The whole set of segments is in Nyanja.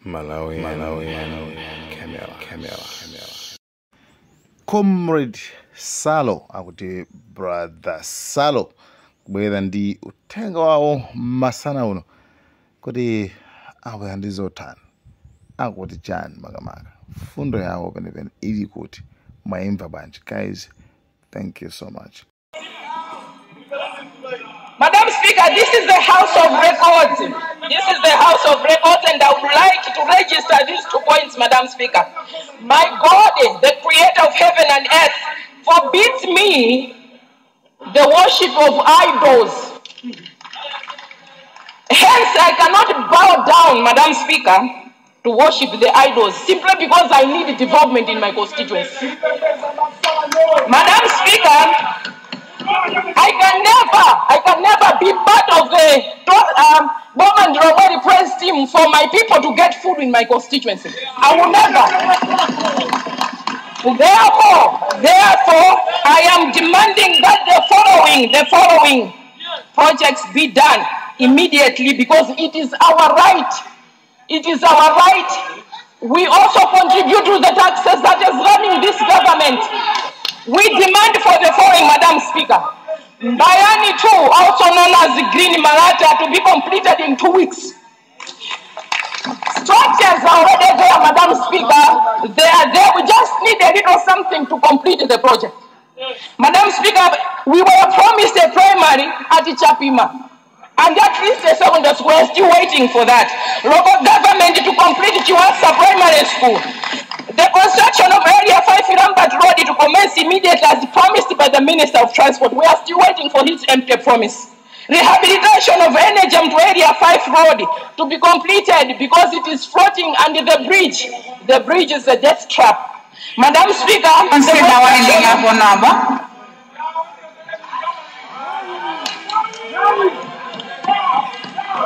Malawian Camera. Comrade Salo akuti brother Salo kubwera ndi uthenga wawo masana uno kuti abwera ndi zotani akuti chani makamaka fundo yawo penepene ili kuti mwaimva bwanji. Guys, thank you so much. Madam Speaker, this is the House of Records. This is the House of Records, and I would like to register these 2 points, Madam Speaker. My God, the creator of heaven and earth, forbids me the worship of idols. Hence, I cannot bow down, Madam Speaker, to worship the idols, simply because I need development in my constituency. Madam Speaker, I can never be part of the government Robert press team for my people to get food in my constituency. I will never. Therefore, I am demanding that the following projects be done immediately, because it is our right. It is our right. We also contribute to the taxes that is running this government. We demand for the following, Madam Speaker. Bayani 2, also known as the Green Malata, to be completed in 2 weeks. Structures are already there, Madam Speaker. They are there. We just need a little something to complete the project. Madam Speaker, we were promised a primary at Chapima, and at least a secondary school. We're still waiting for that. Local government to complete Chiwasa Primary School. The construction of Area 5 Lambert Road to commence immediately as promised by the Minister of Transport. We are still waiting for his empty promise. Rehabilitation of NHM to Area 5 Road to be completed because it is floating under the bridge. The bridge is a death trap. Madam Speaker,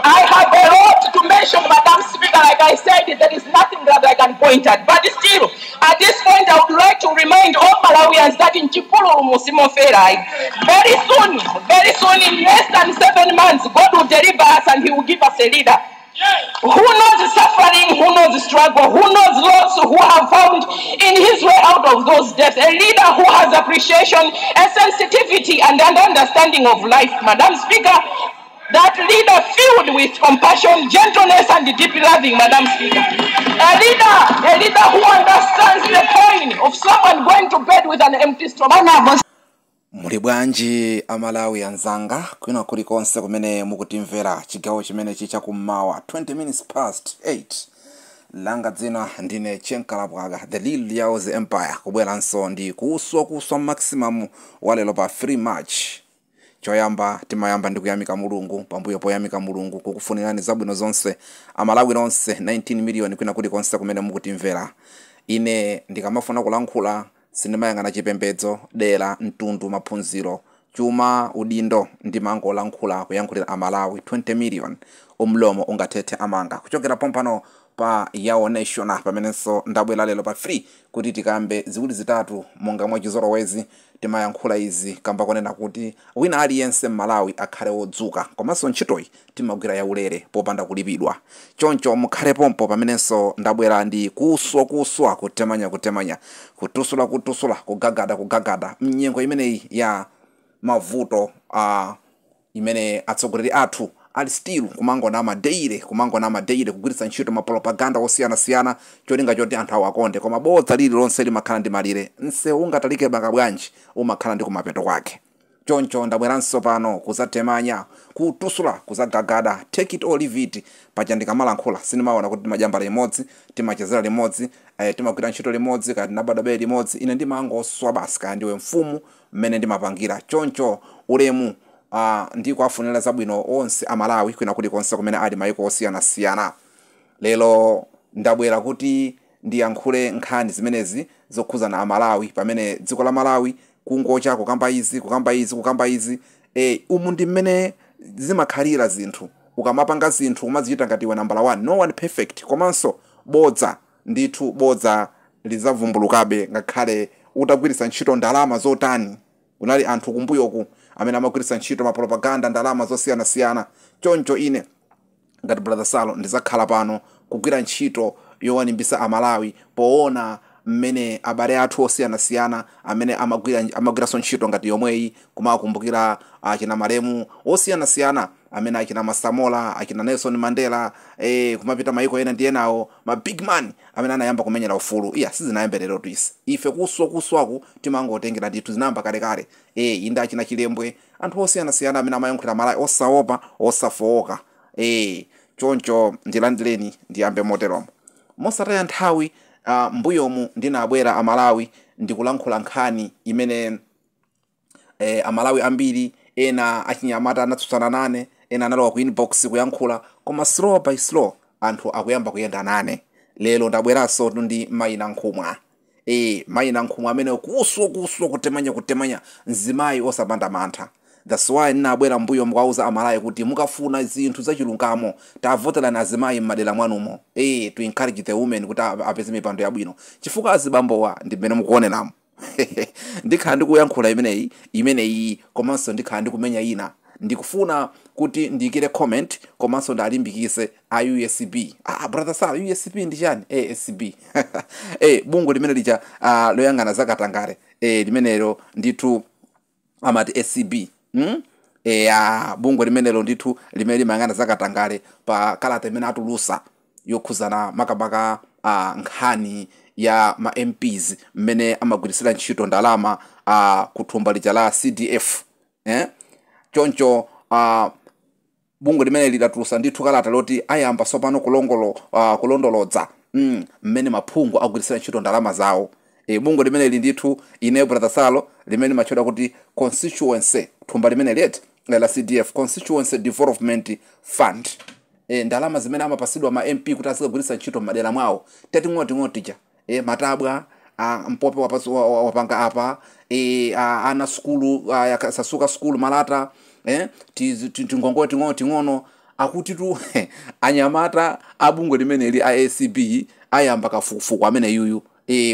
I have a lot to mention, Madam Speaker. Like I said, there is nothing that I can point at. But still, at this point, I would like to remind all Malawians that in Chipolo Musimo Ferai, very soon, in less than 7 months, God will deliver us and He will give us a leader. Who knows the suffering, who knows the struggle, who knows those who have found in his way out of those depths. A leader who has appreciation, a sensitivity, and an understanding of life, Madam Speaker. That leader filled with compassion, gentleness, and deep loving, Madam Speaker. A leader who understands the pain of someone going to bed with an empty stomach. Muli bwanji amalawi anzanga kwina kulikonse kumene mukutimvera chigawo chimene chicha kummawa 20 minutes past 8 langa dzina ndine Chenkalabwaga the Lil Yao's Empire kubweranso ndi kuswa maximum walelo pa 3 March. Choyamba timayamba ndi kuyamika Mulungu, pambuyo poyamika Mulungu kukufunirani zabwino zonse amalawi onse 19 million kwina kulikonse kumene mukutimvera. Ine ndikamafuna kulankhula sindimayang'ana chipembedzo, dera, mtundu, maphunziro, chuma, udindo, ndimangolankhula kuyankhulira amalawi 20 million umlomo ungathethe amanga. Kuchokera pompano pa Yawo Nation pamenenso ndabwera lero pa free kuti tikambe ziwiri zitatu monga mwa chizolowezi timayankhula izi kamba konena kuti wina aliyense Malawi akhale wodzuka, komanso ntchitoyi timagwira yaulere popanda kulipidwa. Choncho mukhale pompo pamenenso ndabwera ndi kuswa kutemanya kutusula kugagada mnyengo imeneyi ya mavuto imene atsogoleri athu ali still kumangona madeire kugwiritsa ntchito mapropaganda osiyana cholinga choti anthu awo akonde, koma bodza lililonse limakhala ndi malire. Msewu ungatalike banga bwanji umakhala ndi kumapeto kwake. Choncho ndabweranso pano kuzatemanya, kutusula, kuzagagada, take it or leave it. Paja ndikamalankhula sinimaona kuti timajambala limodzi, timachezera limodzi, timagwira ntchito limodzi, kati nabadabe limodzi. Ine ndimangoswa basi kaya ndiwe mfumu mmene ndimapangira. Choncho ulemu ndiko afunira zabwino onse amalawi kwina kulikonse kumene ali mayiko osiyana. Lelo ndabwera kuti ndiyankhule nkhani zimenezi zokhuzana amalawi pamene dziko la Malawi kungocha kukamba izi umu ndi mmene zimakhalira zinthu. Ukamapanga zinthu umazichita ngati iwe number 1, no one perfect, komanso bodza ndithu bodza lizavumbulukabe ngakhale utagwiritsa ntchito ndalama zotani. Unali anthu kumbuyoku amene amagwiritsa ntchito mapropaganda ndalama zosiyana. Choncho ine ngati brother Salo ndizakhala pano kugwira ntchito yowalimbisa amalawi poona mmene abale athu osiyanasiyana amene amagwiranso ntchito ngati yomweyi kumakumbukira achina malemu osiyanasiyana amene achina Masamola, achina Nelson Mandela, kumapita maiko ena ndi enawo ma big man amene anayamba kumenyera ufulu. Iya sizinayamberero twisi ife kuswaku timangotengera ndithu zinayamba kalekale. Inda achina Chilembwe, anthu osiyanasiyana amene amayankhulira malawi osaopa osafowoka. Choncho ndilandireni ndiyambe moteromo mosataya nthawi. Mbuyomu ndinabwera amalawi ndikulankhula nkhani imene amalawi ambiri ena achinyamata anatsutsana nane, ena analowa ku inbox kuyankhula, koma slow by slow anthu akuyamba kuyenda nane. Lero ndabweranso ndi Mayina Nkhumwa. Mayina Nkhumwa amene kuswa kutemanya mzimayi osapanda mantha. That's why ndinabwera mbuyo mukauza amalawi kuti mukafuna zinthu zachilungamo tavotelani azimayi m'madera mwanumo. To encourage the women kuti apeze mipando yabwino. Chifukwa azibambowa ndi mmene mukuoneramo. Ndikhala ndikuyankhula imeneyi komanso ndikhala ndikumenya ina. Ndikufuna kuti ndiyikire comment komanso ndalimbikise a USCB. Brother Salo, USCB ndi chani? SCB. Bungu limene lija loyang'ana zakatangale. Limenelo ndithu amati SCB. Bungu limenelo ndithu limene limayang'ana zakatangale pa kalata imene atulusa yokhuzana makamaka nkhani ya ma MPs mmene amagwirisira ntchito ndalama kuthumba lija la CDF. Choncho bungu limene lidatulusa ndithu kalata loti ayamba sopano kulondolodza mmene maphungu agwirisira ntchito ndalama zawo. Bungu limene ndithu ine brother Salo limene machoda kuti constituency thumba limene leti la CDF, Constituency Development Fund. Ndalama zimene amapasidwa ma MP kuti azikagwiritsa ntchito m'madera mwawo tating'oting'otija. Matabwa mpope wapanga apa, ana skulu sasuka skulu malata, tingongo ting'ono akuti tu anyamata abungu limene li ACB ayamba kafukufuku amene yuyu.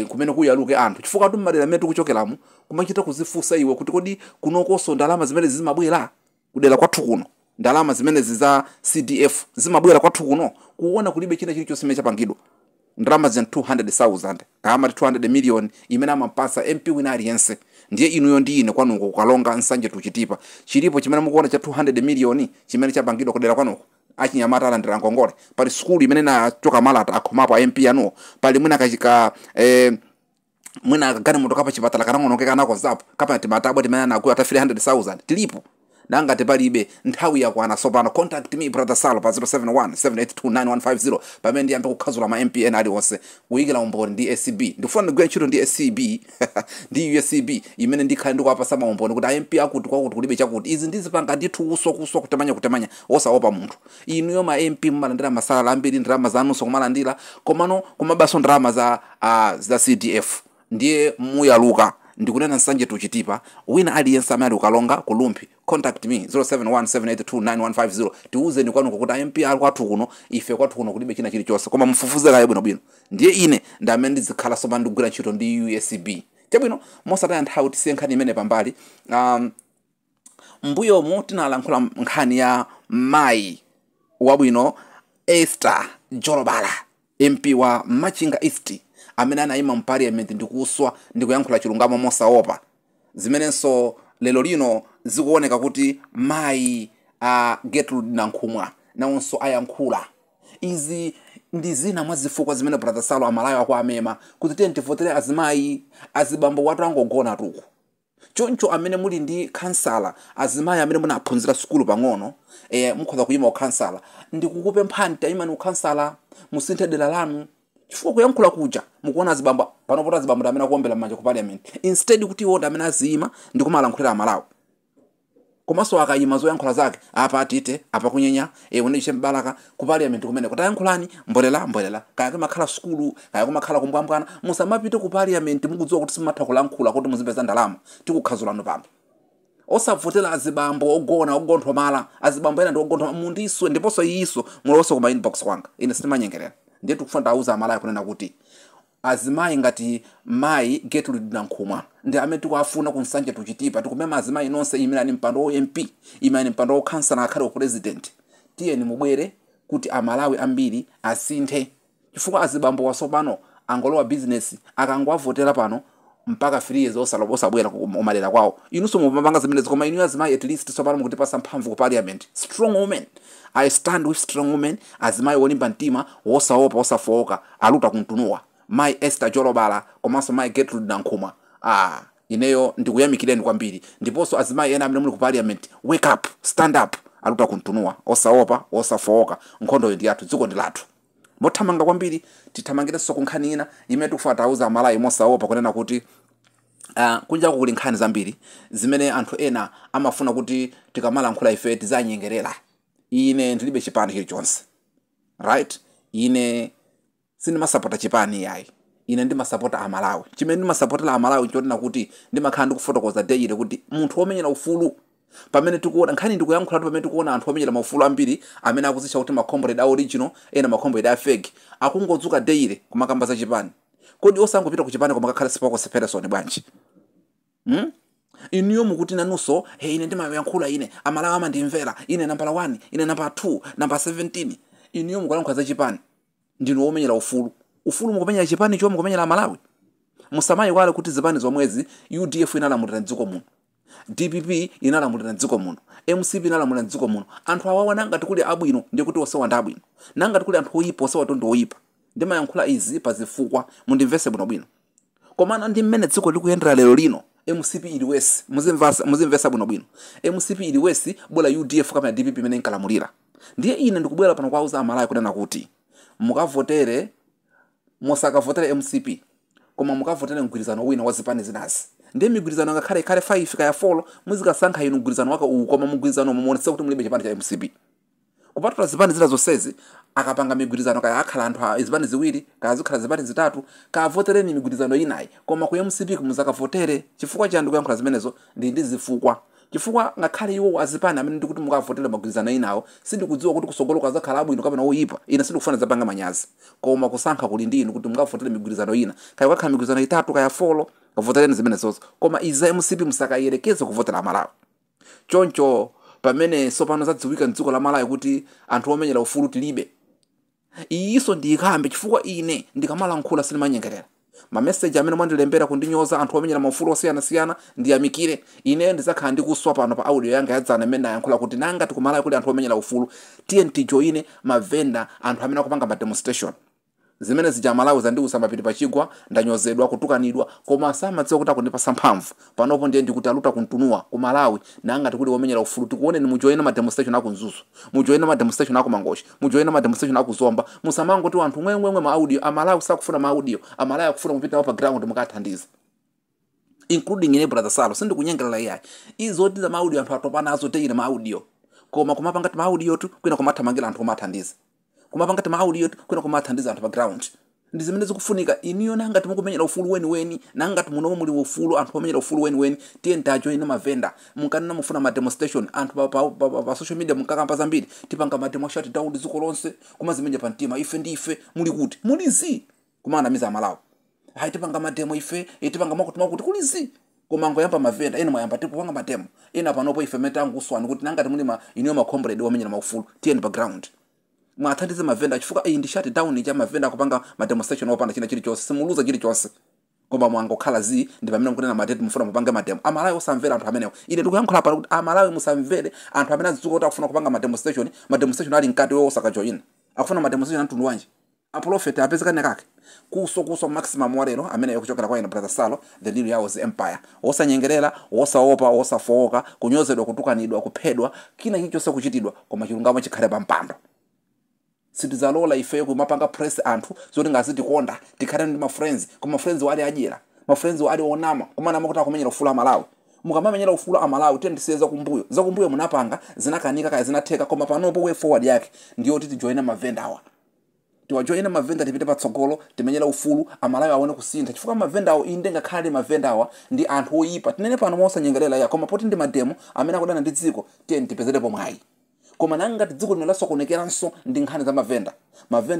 Kumene kuyaluke anthu chifukwa tu m'madera metu kuchokeramu kumachita kuzifusa iwe kuti kodi kunokonso ndalama zimene zimabwera kudera kwathu kuno, ndalama zimene za CDF zimabwera kwathu kuno, kuona kulibe china chilichonse chimene chapangidwa. Ndalama za 200,000 kama 200 million imene amapasa MP wina aliyense. Ndiye inuyo ndi ine kwanuko kukalonga nsanje tuchitipa chilipo chimene mukuona cha 200 million chimene chapangidwa kudera kwanuko achinyamata alandira ngongole pali skulu imene nachoka malata akhomapo MP anuwo pali mwina kachika mwina gani munthu kapa chipatala kanang'ono kanako zapo kapa timatabwa timene anakuwa ata 300,000 tilipo nanga tepalibe nthawi yakwana. Sopano contact me brother Salo pa 07178295150 pamene ndiyambe kukhazula ma MP ena aliwonse kuyikira umboni ndi SCB. Ndifuna ndigwira ntchito ndi SCB ndi USCB imene ndikhale ndikuwapasa maumboni kuti MP akuti kwakuti kulibe chakuti. Izi ndizipanga ndithu kuswa kutemanya osaopa munthu. Inuyo ma MP mmalandira masala ambiri ndalama zanunso kumalandira komano kumabaso ndalama za CDF ndiye muyaluka. Ndikunena nsanje tuchitipa wina aliyense amene ukalonga kulumpi contact me 0717829150 tiuze ni kwanuko kuti MP ali kwathu kuno ife kwathu kuno kulibe china chilichonse koma mfufuzeka yabwino ndiye ine ndamene ndizikhala sopano ndigwira ntchito ndi USCB. Chabwino mosataya nthawi tisiye nkhani imene pambali. Mbuyomu tinalankhula nkhani ya mayi wabwino Esther Jolobala MP wa Machinga East amene anayima mparliament ndikuswa ndikuyankhula chilungamo mosaopa zimenenso lero lino zikuoneka kuti mayi Gertrude Nankhumwa nawonso ayankhula. Izi ndi zina mwa zifukwa zimene brother Salo amalawi akwa amema kuti tentivotere azimayi azibambo watu angogona tuku. Choncho amene muli ndi kansala azimayi amene munaphunzira skulu pang'ono mukhoza kuyima ukansala ndikukupe mphani tayima ni ukansala musinthe dera lanu chifukwa kuyankhula kuja mukuona azibamba panopota azibamba amene akuombera manja ku parliament instead kuti iwo amene azima ndikumalankhulira amalawi komanso akayima zoyankhula zake apa atite apa kunyenya uneche mbalaka ku parliament kumene kuti ayankhulani mbolela kaya kumakhala skulu kaya kumakhala kumbwambwana musamapite ku parliament mukudziwa kuti simatha kulankhula kuti muzipeza ndalama tikukhazulano pano. Osavotera azibambo ogonthwa mala azibambo ena ndi ogonthwa mundiswe ndiponso iyiso mulonso kuma inbox kwanga ine sindimanyengerera ndiye tikufuna auza amalawi kunena kuti azimayi ngati mayi Gertrude Nankhumwa ndi amene tikuafuna kunsanje tuchitipa tikumema azimayi nonse imene ali mpando wa MP imene mpando wa kansala akhale wa president tiyeni mubwere kuti amalawi ambiri asinthe chifukwa azibambo wasopano angolowa business akangwavotera pano mpaka 3 years osabwera kumalera kwawo inunso mupanga zimenezi koma inu azimayi at least sopano mukutipasa mphamvu ku parliament. Strong women, I stand with strong women. Azimayi wolimba mtima wosaopa wosafoka aluta kuntunuwa my Esther Jolobala komanso my Gertrude Nankhumwa. Ineyo ndikuyamikireni kwambiri ndiponso azimayi ena amene muli ku parliament, wake up, stand up, aluta kuntunuwa osaopa osafoka. Nkhondo ndi yathu, dziko ndi lathu. Mothamanga kwambiri tithamangirenso ku nkhani ina imene tikufuna tauza amalawi mosaopa kunena kuti kunja kuli nkhani zambiri zimene anthu ena amafuna kuti tikamalankhula ife tizanyengerera. Ine ndilibe chipani chilichonse, right? Ine sindimasapota chipani yayi, ine ndimasapota amalawi. Chimene ndimasapotera amalawi nchonena kuti ndimakhala ndikufotokoza daily kuti munthu womenyera ufulu pamene tikuona nkhani ndikuyankhula pamene tikuona anthu omenyera maufulu ambiri amene akuzitcha kuti makomrade a original ena makomrade a fake akungodzuka daily kumakamba za chipani. Kodi osangopita ku chipani koma kakhala sipoko seperesoni bwanji? Inuyo mukuti nanunso ine ndimayankhula ine amalawi amandimvera ine nambala 1 ine nambala 2 nambala 17. Inuyo mukulankhula za chipani ndinu womenyera ufulu mukumenyera chipani cho mukumenyera amalawi. Musamayi kwale kuti zipani zomwezi UDF inalamulira dziko muno, DPP inalamulira dziko muno, MCP inalamulira dziko muno. Anthu awawa nangati kuli abwino ndiye kuti osewa ndabwino, nangati kuli anthu oyipa osewa tondo oyipa. Ndimayankhula izi pazifukwa mundimvese bwinobwino. Komana ndi mmene dziko likuyendera lero lino MCP iliwesi muzimvesa bwinobwino. MCP iliwesi bola UDF kama DPP imene inkalamulira. Ndiye ine ndikubwera pano kwauza amalawi kunena kuti mukavotere mosakavotere MCP koma mukavotere mgwirizano wina wa zipani zinazi. Ndiye migwirizano ngakhale 5 kaya 4 muzikasankha inu mgwirizano wake uwu koma mgwirizano mumonesa kuti mulibe chipani cha MCP. Kupatula zipani zina zonsezi akapanga migwirizano kaya akhala anthu izipani ziwiri kaya zikhala zipani zitatu kavotereni migwirizano inayi koma ku MCP kumuzakavotere. Chifukwa cha ndikuyankhula zimenezo ndi zifukwa. Chifukwa ngakhale iwo azipani amene ndikuti mukavotere magwirizano inawo sindikudziwa kuti kusogoloka zakhala abwino kapena oyipa. Ina sindikufuna zapanga manyazi koma kusankha kuli ndi inu kuti mukavotere migwirizano ina kaya kakhala migwirizano 3 kaya 4 kavotereni zimenezozo koma iza MCP musakayerekeze kuvotera amalawi. Choncho pamene sopano zadziwika mdziko la Malawi kuti anthu omenyera ufulu tilibe, iyiso ndiyikambe chifukwa ine ndikamalankhula silimanyengerera. Mamessage amene mwandilembera kundinyoza anthu omenyera maufulu osiyanasiyana ndiyamikire. Ine ndizakhala ndikuswa pano pa audio yanga yadzana imene ayankhula kuti nanga tikumalawi kuti anthu omenyera ufulu TNT joine mavenda anthu amene akupanga ma demonstration. Zimene zija Malawi zandiusa mapiti pachigwa ndanyozedwa kutukanidwa koma samadziwa kuti akundipasa mphamvu. Panopo ndiye ndikuti aluta kuntunuwa ku Malawi nanga tikuli womenyera ufulu tikuone ni mujoine ma demonstration ako Nzuzu, mujoine ma demonstration ako Mangochi, mujoine ma demonstration ako Zomba. Musamango ti anthu mwemwe ma audio amalawi sakufuna ma audio, amalawi akufuna kupita pa ground mukathandiza. Including ine brother Salo sindikunyengerera iyayi. Izoti za ma audio anthu atopana azo teire ma audio. Koma kumapanga ti ma audio tu kwina kumathamangira anthu omathandiza. Kumapanga ti ma audio tu kwina kumathandiza anthu pa ground. Ndi zimene zikufunika iniyo nanga timukumenyera ufulu weni nanga timuno muli ufulu anthu omenyera ufulu weni tiye ndajo ine mavenda munkanena mufuna ma demonstration anthu pa social media munkakamba zambiri tipanga ma demo shut down dziko lonse kumazimenja pa mtima ife ndife muli kuti mulizi kumana miza amalawi haitipanga ma demo ife itipanga makuti kulizi komango yamba mavenda ene mayamba tipanga ma demo ena panopo ife metangu uswani kuti nanga timuli ma iniyo ma comrade omenyera maufulu tiye ndi background mwathandize mavenda chifukwa iyi ndi shut down cha mavenda kupanga ma demonstration opanda china chilichonse simuluza chilichonse koma mwangokhala zi ndi pamene mukunena matete mufuna mupanga mademo. Amalawi osamvera anthu amenewo ine ndikuyankhula pano kuti amalawi musamvere anthu amene azizuka kuti akufuna kupanga ma demonstration ali mkati wewo osakajoyina akufuna ma demonstration anthu wanji aprofete apezekane kake kuso maximum walero amene yakuchokera kwa ina brother Salo the little yaws empire osanyengerera osaopa osafoka kunyozedwa kutukanidwa kuphedwa kina chilichonse kuchitidwa koma chilungamo chikhale pa mpando. Sitizalola ife kumapanga press anthu zoti ngaziti konda tikhale ndi ma friends koma friends wali ajira ma friends wali onama koma namakuti akumenyera ufulu amalawi mukamamenyera ufulu amalawi tendiseza zakumbuyo munapanga zinakanika kaya zinatheka koma panopo way forward yake ndiyo titi join mavenda awa tiwajoina mavenda tipite patsogolo timenyera ufulu amalawi aone kusintha chifukwa mavenda awo inde ngakhale mavenda awa ndi anthu oyipa tinene pano mosanyengerera ya koma poti ndi mademo amene akudana ndi dziko tiye tipezerepo mwayi. Koma nanga dziko lino lasokonekeranso ndi nkhani za mavenda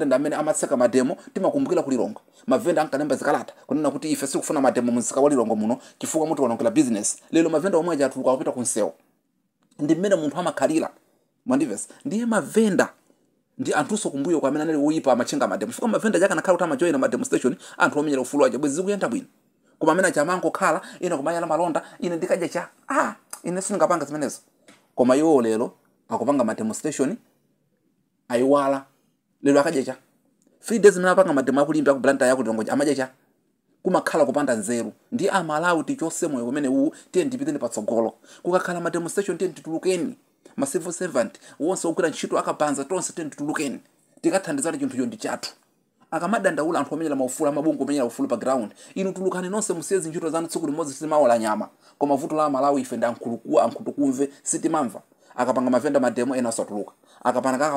ndi amene amatseka mademo timakumbukira kulilongo mavenda ankalemba zikalata kunena kuti ife sikufuna mademo muzika walilongo muno chifukwa muti wanongela business lero mavenda omwe aja atuluka kupita kunsewu ndi mmene munthu amakhalira mwandivesa ndiye mavenda ndi anthuso kumbuyo kwa amene anali woyipa amachenga mademo chifukwa mavenda chaka nakhala kuti amajoyina mademonstration anthu omenyera ufulu aja bwezi zikuyenda bwino koma amene achamango khala ine kumayala malonda ine ndikadya cha ine sindingapanga zimenezo koma iwo lero akupanga mademonstration ayiwala lero akadya cha 3 days mna apanga mademo akulimba ku blanta yako ndongoja amadya cha kumakhala kupanda nzeru ndi amalawi tichose moyo kumene uwu tiye ndipiteni patsogolo kukakhala mademonstration tiye nditulukeni ma civil servant wonse ogwira ntchito akapanza tonse tiye nditulukeni tikathandizana chinthu cho ndi chathu akamadandaula anthu omenyera maufulu amabungu omenyera ufulu pa ground inu tulukani nonse musiyezi ntchito zanu tsiku limodzi sitimawola nyama koma vuto la Malawi ife ndi ankhutukumve sitimamva akapanga mavenda mademo ena osatuluka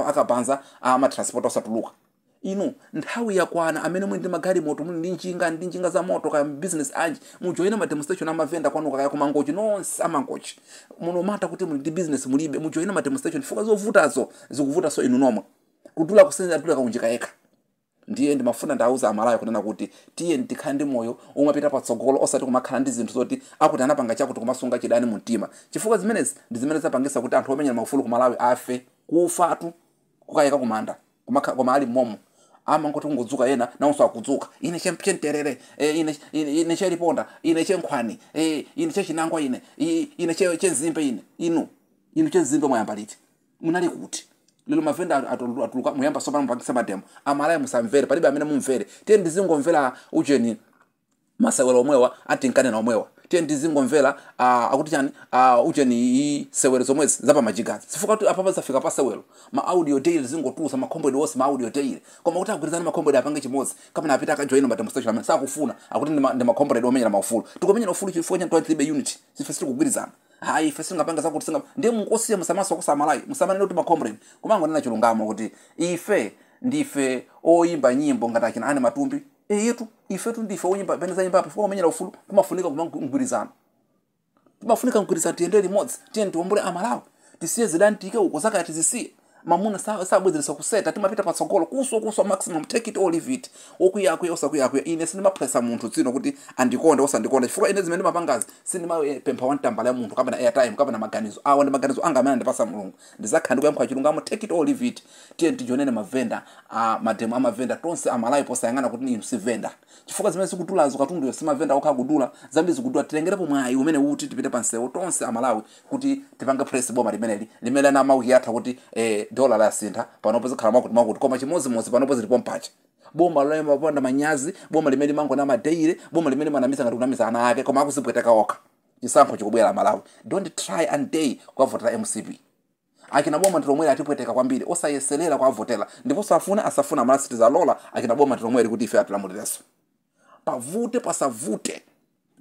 akapanza amatransport osatuluka inu nthawi yakwana amene muli ndi magali moto muli ndi njinga za moto ka business anji mujoyina mademonstration amavenda kwanuka kaya kumangochi nonse amangochi muno mata kuti muli ndi business mulibe mujoyina mademonstration fuka zovutazo zikuvuta inu nomwe kudula kusenza tula kaunjika yekha ndiye ndimafuna ndauza Amalawi kunena kuti tiye ndikhale ndi moyo umapita patsogolo osati kumakhala ndi zinthu zoti akuti anapanga chakuti kumasunga chidani mu mtima chifukwa zimenezi ndi zimene zapangisa kuti anthu omenyera maufulu ku Malawi afe kufatu kukayika kumanda koma ali momo amangoti kungodzuka yena nawonso akudzuka ine chempenterere ine cheriponda ine chenkhwani ine chechinangwa ine chenzimbe inu chenzimbe mwayamba liti munali kuti lelo mavenda atuluka muyamba sopa mpangisa mademo Amalawi musamvere palibe amene mumvere tiye ndizingomvera ujeni masewero omwewa atinkane na omwewa tiye ndizingomvera akuti chani ujeni sewero zomwezi zapa majigazi sifuka kuti apa pazafika pa sewero ma audio daily zingotusa ma comedy wose ma audio daily koma kuti agwirizana ma comedy apange chimodzi kapena apita akajoina ma demonstration amene sakufuna akuti ndi ma comedy omenyera maufulu tikomenyera ufulu chifukwa cha libe unity sife sitikugwirizana ife singapanga zakuti singa ndi mukosiye musamaso kusamalayi musamanene kuti ma comedy kumango nena chilungamo kuti ife ndife oyimba nyimbo ngati akina ane matumbi yetu ife tu ndife oyimba beneza nyimba apo omenyera ufulu kumafunika kumangwirizana timafunika mgwirizana tiyendere limodzi tiye ndiwombole Amalawi tisiye zidantike uko zaka tizisiye mamuna sabwezeresa kuseta timapita patsogolo kuswa maximum take it or leave it okuyakwe osakuyakwe ine sindimapressa munthu dzino kuti andikonde osandikonda chifukwa ine zimene mapangazi sindimapempha wantambala ya munthu kapena airtime kapena maganizo awa ndi maganizo anga amene ndipasa Mulungu ndizakhala ndikuyamkha chilungamo take it or leave it tiye ndijonene mavenda mademo amavenda tonse Amalawi posayang'ana kuti inu sivenda chifukwa zimene zikutulazo katundu yo simavenda okagudula zambi zikudula tilengerepo mwayi umene uti tipite pansewo tonse Amalawi kuti tipange press boma limene na mauki atha kuti dola la sintha panopo zikhala makuti koma chimozimozi panopo zilipo mpacha boma lole mapanda manyazi boma limene mango na madeire boma limene manamisa ngati kunamisa ana ake koma akusipweteka okha chisankho chikubwera Malawi don't try and day kwa votera MCP akina boma tilomwera atipweteka kwambiri osayeselera kwa votera ndipo asafuna Malawi citizen lola akina boma tilomwera kuti ife atilamulireso pavute pasavute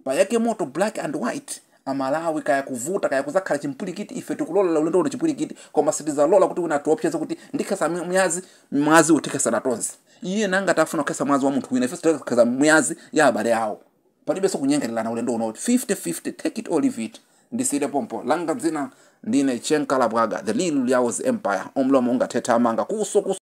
payake moto black and white Amalawi kaya kuvuta kaya kuzakhala chimpulikiti ife tikulola ulendo uli chimpulikiti koma citizen lola kuti una tuoptions kuti ndikhasa mwazi utikasa na tonse iye nanga tafuna kukasa mwazi wa munthu wina ife tikasa mwazi ya abale awo palibe so kunyengerelana ulendo uno 50-50 take it or leave it ndisile pompo langa dzina ndine Chenkala Bwaga the Lil Yaws Empire omlomo ungathetha amanga kuso